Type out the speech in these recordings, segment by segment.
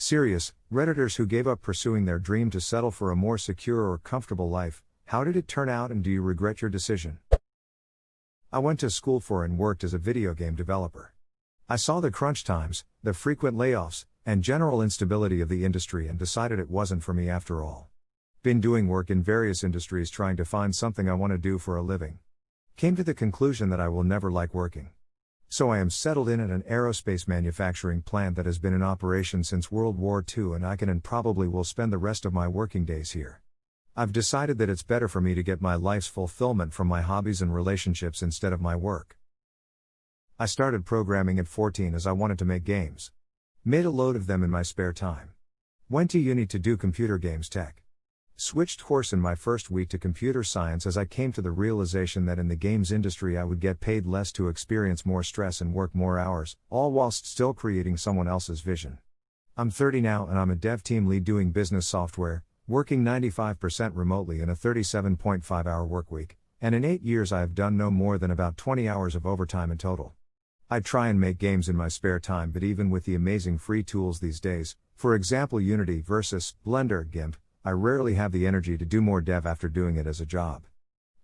Serious, Redditors who gave up pursuing their dream to settle for a more secure or comfortable life, how did it turn out and do you regret your decision? I went to school for and worked as a video game developer. I saw the crunch times, the frequent layoffs, and general instability of the industry and decided it wasn't for me after all. Been doing work in various industries trying to find something I want to do for a living. Came to the conclusion that I will never like working. So I am settled in at an aerospace manufacturing plant that has been in operation since World War II and I can and probably will spend the rest of my working days here. I've decided that it's better for me to get my life's fulfillment from my hobbies and relationships instead of my work. I started programming at 14 as I wanted to make games. Made a load of them in my spare time. Went to uni to do computer games tech. Switched course in my first week to computer science as I came to the realization that in the games industry I would get paid less to experience more stress and work more hours, all whilst still creating someone else's vision. I'm 30 now and I'm a dev team lead doing business software, working 95% remotely in a 37.5-hour workweek, and in 8 years I have done no more than about 20 hours of overtime in total. I try and make games in my spare time, but even with the amazing free tools these days, for example Unity versus Blender, GIMP, I rarely have the energy to do more dev after doing it as a job.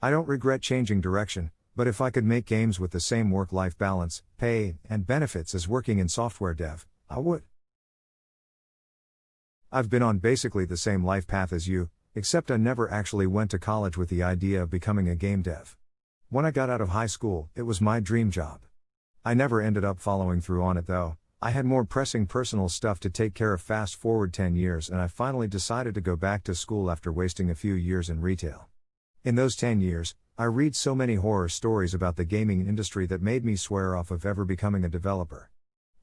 I don't regret changing direction, but if I could make games with the same work-life balance, pay, and benefits as working in software dev, I would. I've been on basically the same life path as you, except I never actually went to college with the idea of becoming a game dev. When I got out of high school, it was my dream job. I never ended up following through on it though. I had more pressing personal stuff to take care of. Fast forward 10 years and I finally decided to go back to school after wasting a few years in retail. In those 10 years, I read so many horror stories about the gaming industry that made me swear off of ever becoming a developer.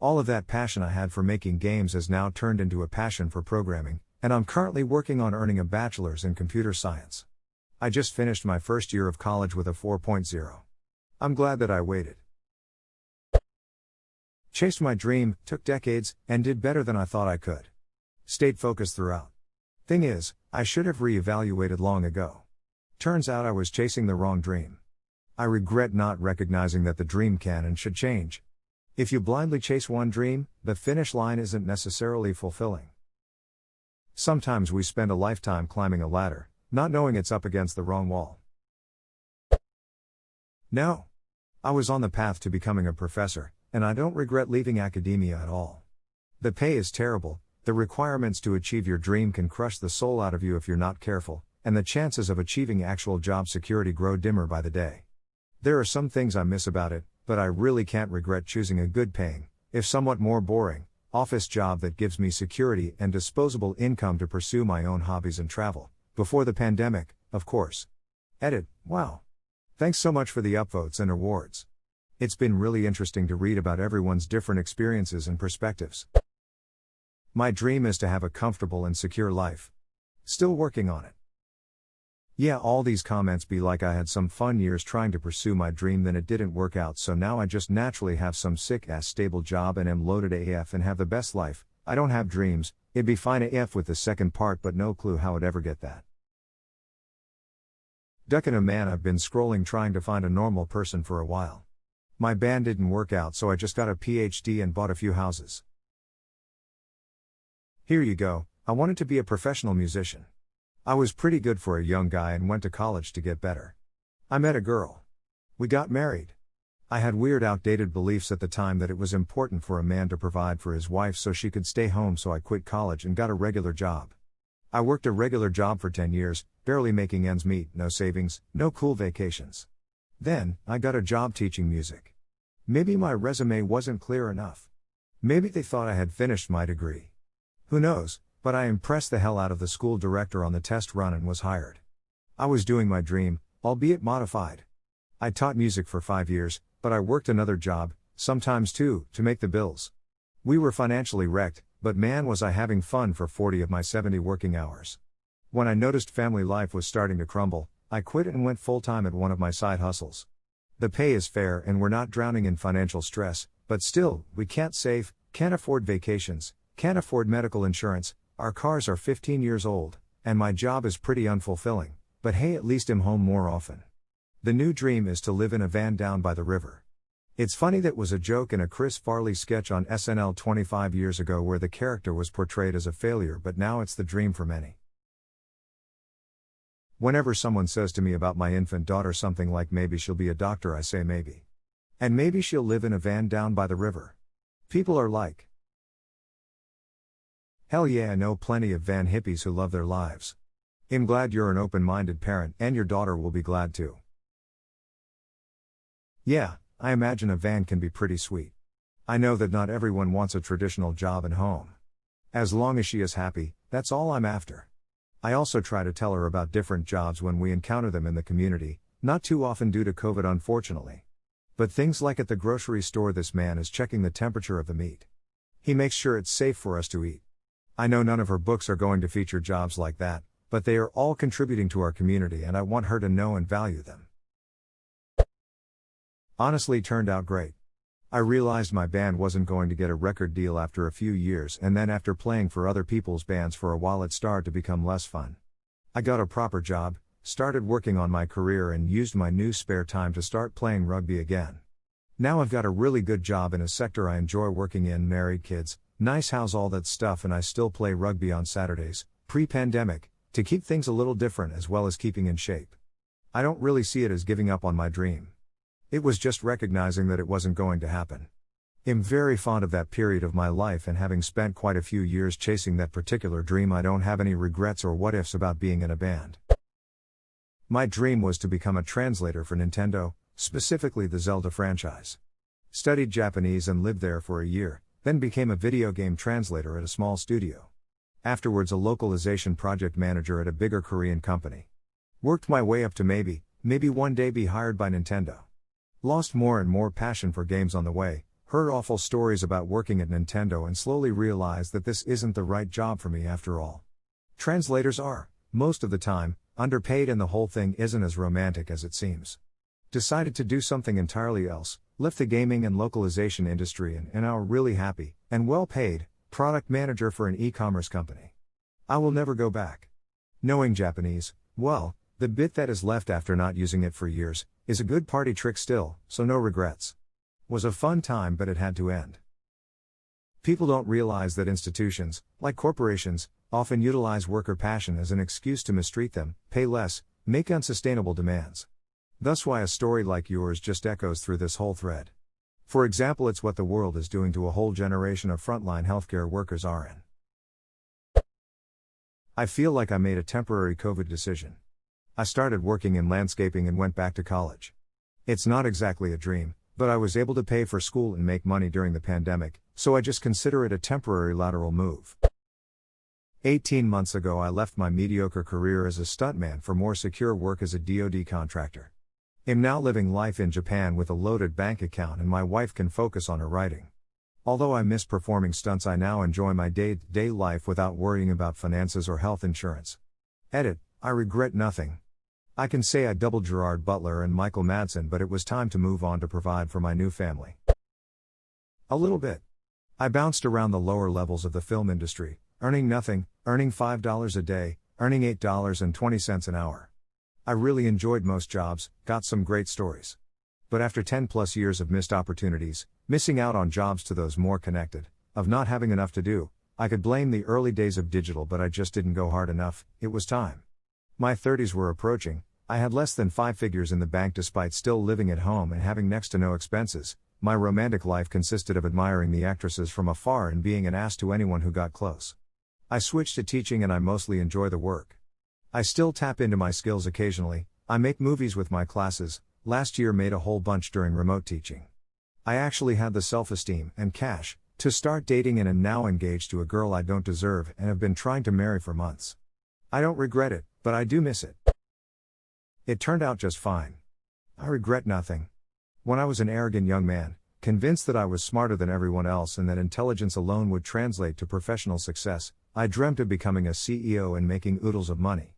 All of that passion I had for making games has now turned into a passion for programming, and I'm currently working on earning a bachelor's in computer science. I just finished my first year of college with a 4.0. I'm glad that I waited. Chased my dream, took decades, and did better than I thought I could. Stayed focused throughout. Thing is, I should have reevaluated long ago. Turns out I was chasing the wrong dream. I regret not recognizing that the dream can and should change. If you blindly chase one dream, the finish line isn't necessarily fulfilling. Sometimes we spend a lifetime climbing a ladder, not knowing it's up against the wrong wall. No. I was on the path to becoming a professor, and I don't regret leaving academia at all. The pay is terrible, the requirements to achieve your dream can crush the soul out of you if you're not careful, and the chances of achieving actual job security grow dimmer by the day. There are some things I miss about it, but I really can't regret choosing a good paying, if somewhat more boring, office job that gives me security and disposable income to pursue my own hobbies and travel, before the pandemic, of course. Edit, wow. Thanks so much for the upvotes and awards. It's been really interesting to read about everyone's different experiences and perspectives. My dream is to have a comfortable and secure life. Still working on it. Yeah, all these comments be like I had some fun years trying to pursue my dream, then it didn't work out, so now I just naturally have some sick-ass stable job and am loaded AF and have the best life. I don't have dreams, it'd be fine AF with the second part, but no clue how I'd ever get that. Duckin' a man, I've been scrolling trying to find a normal person for a while. My band didn't work out, so I just got a PhD and bought a few houses. Here you go, I wanted to be a professional musician. I was pretty good for a young guy and went to college to get better. I met a girl. We got married. I had weird outdated beliefs at the time that it was important for a man to provide for his wife so she could stay home, so I quit college and got a regular job. I worked a regular job for 10 years, barely making ends meet, no savings, no cool vacations. Then, I got a job teaching music. Maybe my resume wasn't clear enough. Maybe they thought I had finished my degree. Who knows, but I impressed the hell out of the school director on the test run and was hired. I was doing my dream, albeit modified. I taught music for 5 years, but I worked another job, sometimes two, to make the bills. We were financially wrecked, but man was I having fun for 40 of my 70 working hours. When I noticed family life was starting to crumble, I quit and went full-time at one of my side hustles. The pay is fair and we're not drowning in financial stress, but still, we can't save, can't afford vacations, can't afford medical insurance, our cars are 15 years old, and my job is pretty unfulfilling, but hey, at least I'm home more often. The new dream is to live in a van down by the river. It's funny that was a joke in a Chris Farley sketch on SNL 25 years ago where the character was portrayed as a failure, but now it's the dream for many. Whenever someone says to me about my infant daughter something like maybe she'll be a doctor, I say maybe. And maybe she'll live in a van down by the river. People are like, hell yeah, I know plenty of van hippies who love their lives. I'm glad you're an open-minded parent, and your daughter will be glad too. Yeah, I imagine a van can be pretty sweet. I know that not everyone wants a traditional job and home. As long as she is happy, that's all I'm after. I also try to tell her about different jobs when we encounter them in the community, not too often due to COVID unfortunately. But things like at the grocery store, this man is checking the temperature of the meat. He makes sure it's safe for us to eat. I know none of her books are going to feature jobs like that, but they are all contributing to our community and I want her to know and value them. Honestly, turned out great. I realized my band wasn't going to get a record deal after a few years, and then after playing for other people's bands for a while it started to become less fun. I got a proper job, started working on my career and used my new spare time to start playing rugby again. Now I've got a really good job in a sector I enjoy working in, married, kids, nice house, all that stuff, and I still play rugby on Saturdays, pre-pandemic, to keep things a little different as well as keeping in shape. I don't really see it as giving up on my dream. It was just recognizing that it wasn't going to happen. I'm very fond of that period of my life, and having spent quite a few years chasing that particular dream, I don't have any regrets or what ifs about being in a band. My dream was to become a translator for Nintendo, specifically the Zelda franchise. Studied Japanese and lived there for a year, then became a video game translator at a small studio. Afterwards a localization project manager at a bigger Korean company. Worked my way up to maybe one day be hired by Nintendo. Lost more and more passion for games on the way, heard awful stories about working at Nintendo and slowly realized that this isn't the right job for me after all. Translators are, most of the time, underpaid and the whole thing isn't as romantic as it seems. Decided to do something entirely else, left the gaming and localization industry and now really happy, and well paid, product manager for an e-commerce company. I will never go back. Knowing Japanese, well, the bit that is left after not using it for years, is a good party trick still, so no regrets. Was a fun time, but it had to end. People don't realize that institutions, like corporations, often utilize worker passion as an excuse to mistreat them, pay less, make unsustainable demands. Thus why a story like yours just echoes through this whole thread. For example, it's what the world is doing to a whole generation of frontline healthcare workers RN. I feel like I made a temporary COVID decision. I started working in landscaping and went back to college. It's not exactly a dream, but I was able to pay for school and make money during the pandemic, so I just consider it a temporary lateral move. 18 months ago I left my mediocre career as a stuntman for more secure work as a DoD contractor. I'm now living life in Japan with a loaded bank account and my wife can focus on her writing. Although I miss performing stunts, I now enjoy my day-to-day life without worrying about finances or health insurance. Edit, I regret nothing. I can say I doubled Gerard Butler and Michael Madsen, but it was time to move on to provide for my new family. A little bit. I bounced around the lower levels of the film industry, earning nothing, earning $5 a day, earning $8.20 an hour. I really enjoyed most jobs, got some great stories. But after 10 plus years of missed opportunities, missing out on jobs to those more connected, of not having enough to do, I could blame the early days of digital, but I just didn't go hard enough. It was time. My 30s were approaching. I had less than 5 figures in the bank despite still living at home and having next to no expenses. My romantic life consisted of admiring the actresses from afar and being an ass to anyone who got close. I switched to teaching and I mostly enjoy the work. I still tap into my skills occasionally. I make movies with my classes. Last year made a whole bunch during remote teaching. I actually had the self-esteem and cash to start dating and am now engaged to a girl I don't deserve and have been trying to marry for months. I don't regret it, but I do miss it. It turned out just fine. I regret nothing. When I was an arrogant young man, convinced that I was smarter than everyone else and that intelligence alone would translate to professional success, I dreamt of becoming a CEO and making oodles of money.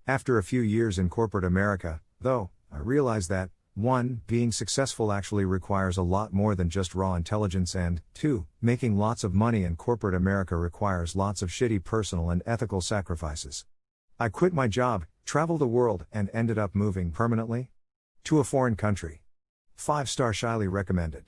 After a few years in corporate America, though, I realized that, 1, being successful actually requires a lot more than just raw intelligence and, 2, making lots of money in corporate America requires lots of shitty personal and ethical sacrifices. I quit my job, traveled the world, and ended up moving permanently to a foreign country. 5 stars, highly recommended.